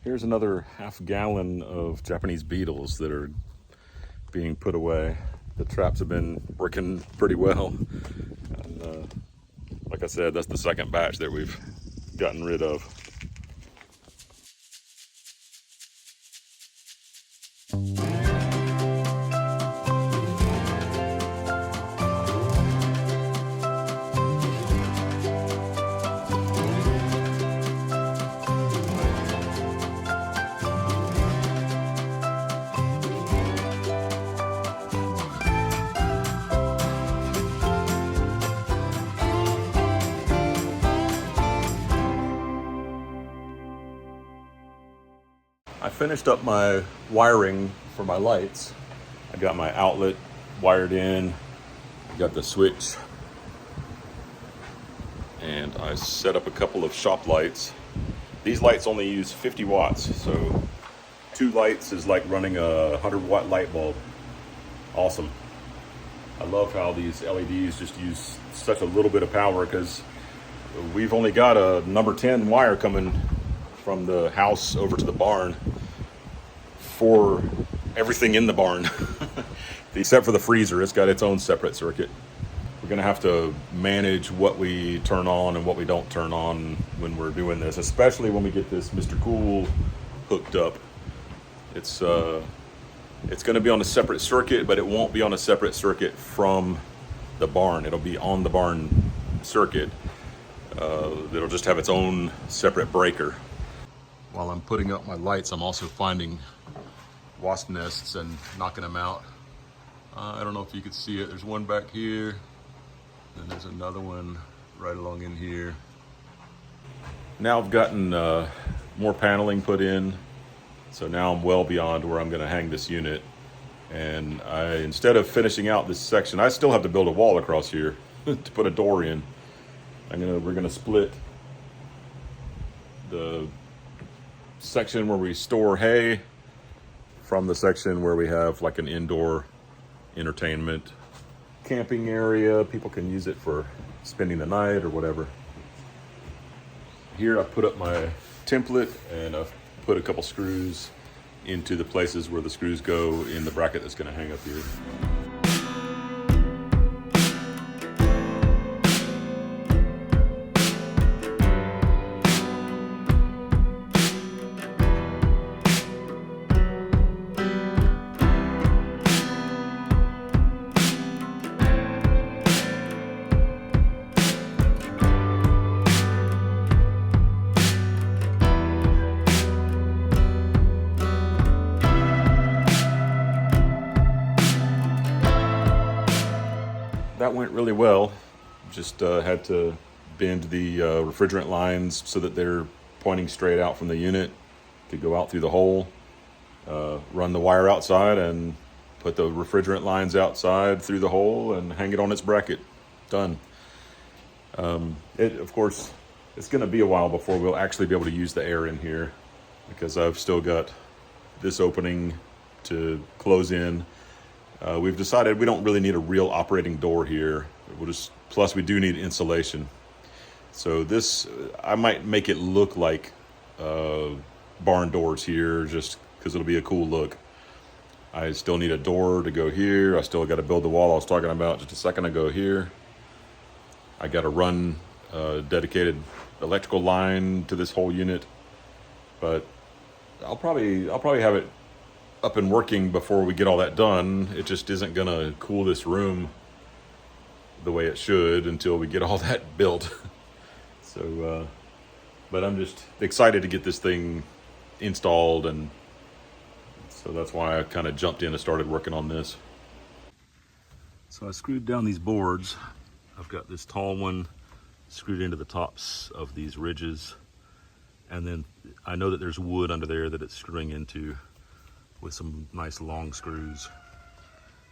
Here's another half gallon of Japanese beetles that are being put away. The traps have been working pretty well. And like I said, that's the second batch that we've gotten rid of. I finished up my wiring for my lights. I got my outlet wired in, got the switch, and I set up a couple of shop lights. These lights only use 50 watts, so 2 lights is like running a 100-watt light bulb. Awesome. I love how these LEDs just use such a little bit of power, because we've only got a number 10 wire coming from the house over to the barn for everything in the barn. Except for the freezer, it's got its own separate circuit. We're gonna have to manage what we turn on and what we don't turn on when we're doing this, especially when we get this Mr. Cool hooked up. It's gonna be on a separate circuit, but it won't be on a separate circuit from the barn. It'll be on the barn circuit. It'll just have its own separate breaker. While I'm putting up my lights, I'm also finding wasp nests and knocking them out. I don't know if you could see it. There's one back here, and there's another one right along in here. Now I've gotten more paneling put in, so now I'm well beyond where I'm gonna hang this unit. And instead of finishing out this section, I still have to build a wall across here to put a door in. We're gonna split the section where we store hay from the section where we have like an indoor entertainment camping area. People can use it for spending the night or whatever. Here I put up my template, and I've put a couple screws into the places where the screws go in the bracket that's going to hang up here. That went really well. Just had to bend the refrigerant lines so that they're pointing straight out from the unit to go out through the hole. Run the wire outside and put the refrigerant lines outside through the hole and hang it on its bracket. Done. Of course, it's going to be a while before we'll actually be able to use the air in here, because I've still got this opening to close in. We've decided we don't really need a real operating door here. Plus we do need insulation. So this, I might make it look like barn doors here, just because it'll be a cool look. I still need a door to go here. I still got to build the wall I was talking about just a second ago here. I got to run a dedicated electrical line to this whole unit, but I'll probably have it up and working before we get all that done. It just isn't gonna cool this room the way it should until we get all that built. So, but I'm just excited to get this thing installed, and so that's why I kind of jumped in and started working on this. So I screwed down these boards. I've got this tall one screwed into the tops of these ridges, and then I know that there's wood under there that it's screwing into with some nice long screws.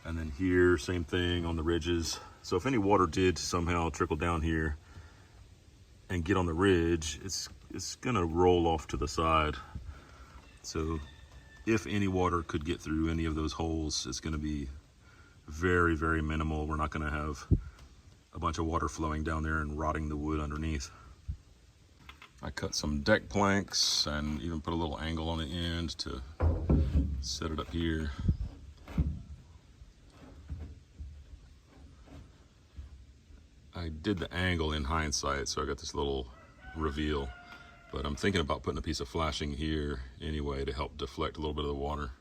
And then here, same thing on the ridges. So if any water did somehow trickle down here and get on the ridge, it's gonna roll off to the side. So if any water could get through any of those holes, it's gonna be very, very minimal. We're not gonna have a bunch of water flowing down there and rotting the wood underneath. I cut some deck planks and even put a little angle on the end to set it up here. I did the angle in hindsight, so I got this little reveal, but I'm thinking about putting a piece of flashing here anyway to help deflect a little bit of the water.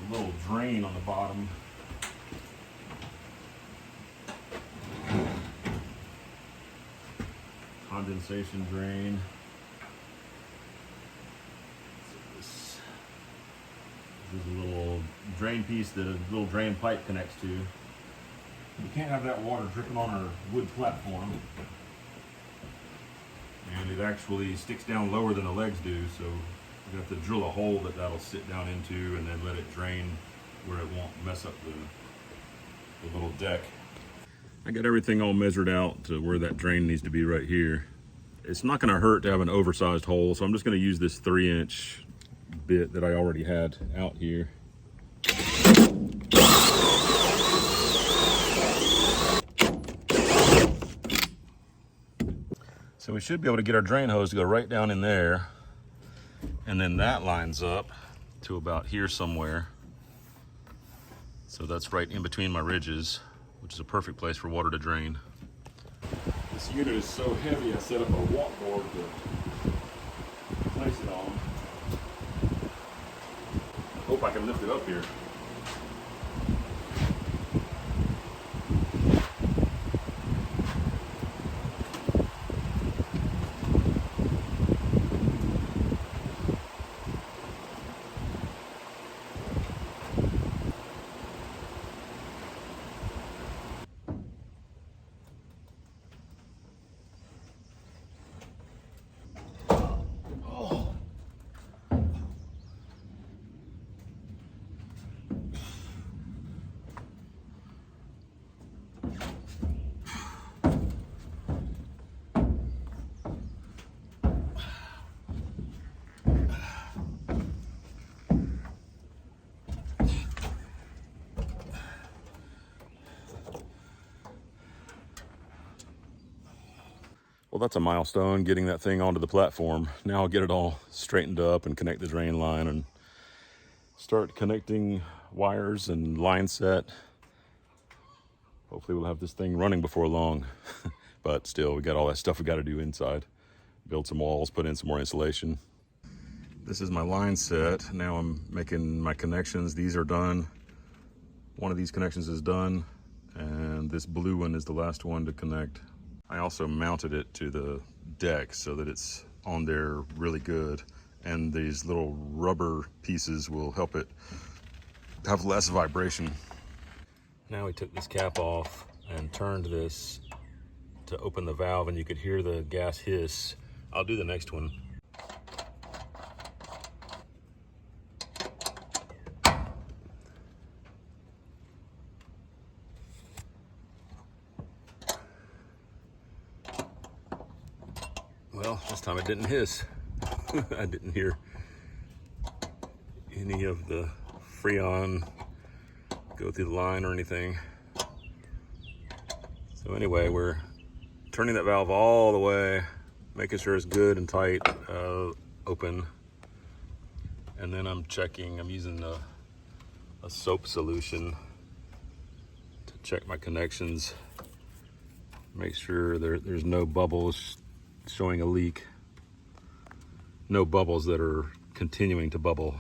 Little drain on the bottom. Condensation drain. This is a little drain piece that a little drain pipe connects to. We can't have that water dripping on our wood platform. And it actually sticks down lower than the legs do, so we have to drill a hole that'll sit down into and then let it drain where it won't mess up the little deck. I got everything all measured out to where that drain needs to be right here. It's not going to hurt to have an oversized hole, so I'm just going to use this 3-inch bit that I already had out here. So we should be able to get our drain hose to go right down in there. And then that lines up to about here somewhere. So that's right in between my ridges, which is a perfect place for water to drain. This unit is so heavy, I set up a walkboard to place it on. I hope I can lift it up here. Well, that's a milestone, getting that thing onto the platform. Now I'll get it all straightened up and connect the drain line and start connecting wires and line set. Hopefully we'll have this thing running before long. But still, we got all that stuff we got to do inside. Build some walls, put in some more insulation. This is my line set. Now I'm making my connections. These are done. One of these connections is done, and this blue one is the last one to connect. I also mounted it to the deck so that it's on there really good, and these little rubber pieces will help it have less vibration. Now we took this cap off and turned this to open the valve, and you could hear the gas hiss. I'll do the next one. Well, this time it didn't hiss. I didn't hear any of the Freon go through the line or anything. So anyway, we're turning that valve all the way, making sure it's good and tight, open. And then I'm using a soap solution to check my connections. Make sure there's no bubbles showing a leak. No bubbles that are continuing to bubble.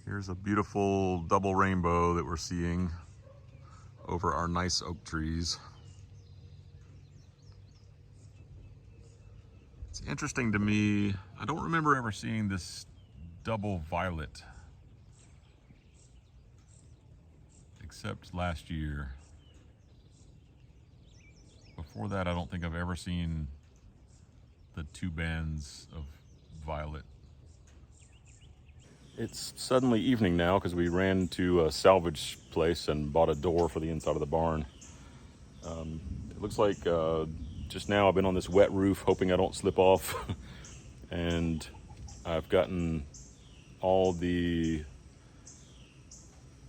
Here's a beautiful double rainbow that we're seeing over our nice oak trees. It's interesting to me, I don't remember ever seeing this double violet, except last year. Before that, I don't think I've ever seen the 2 bands of violet. It's suddenly evening now because we ran to a salvage place and bought a door for the inside of the barn. It looks like just now I've been on this wet roof hoping I don't slip off. And I've gotten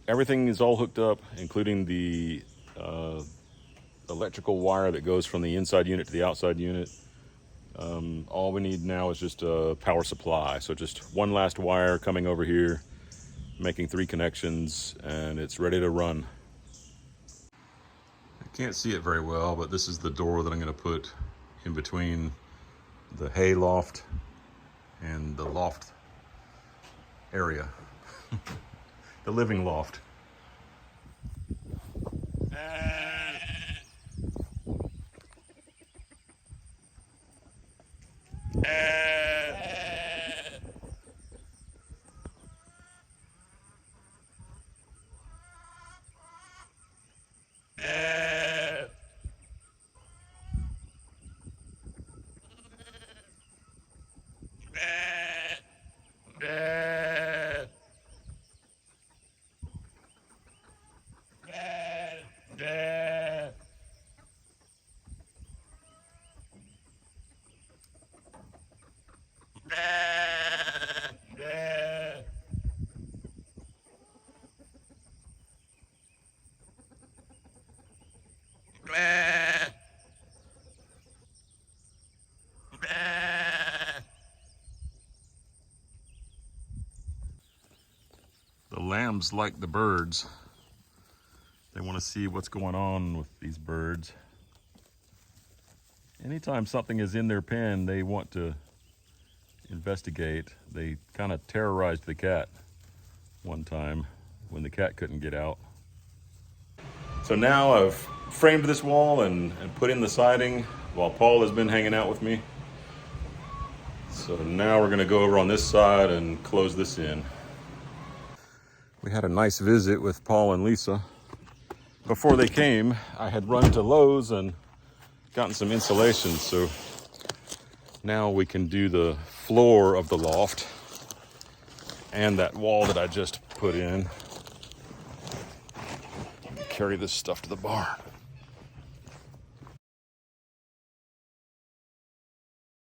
everything is all hooked up, including the electrical wire that goes from the inside unit to the outside unit. All we need now is just a power supply. So just one last wire coming over here, making 3 connections, and it's ready to run. I can't see it very well, but this is the door that I'm going to put in between the hay loft and the loft area. The living loft. The lambs like the birds. They want to see what's going on with these birds. Anytime something is in their pen, they want to investigate. They kind of terrorized the cat one time when the cat couldn't get out. So now I've framed this wall and put in the siding while Paul has been hanging out with me. So now we're going to go over on this side and close this in. We had a nice visit with Paul and Lisa. Before they came, I had run to Lowe's and gotten some insulation, so now we can do the floor of the loft and that wall that I just put in. Carry this stuff to the barn.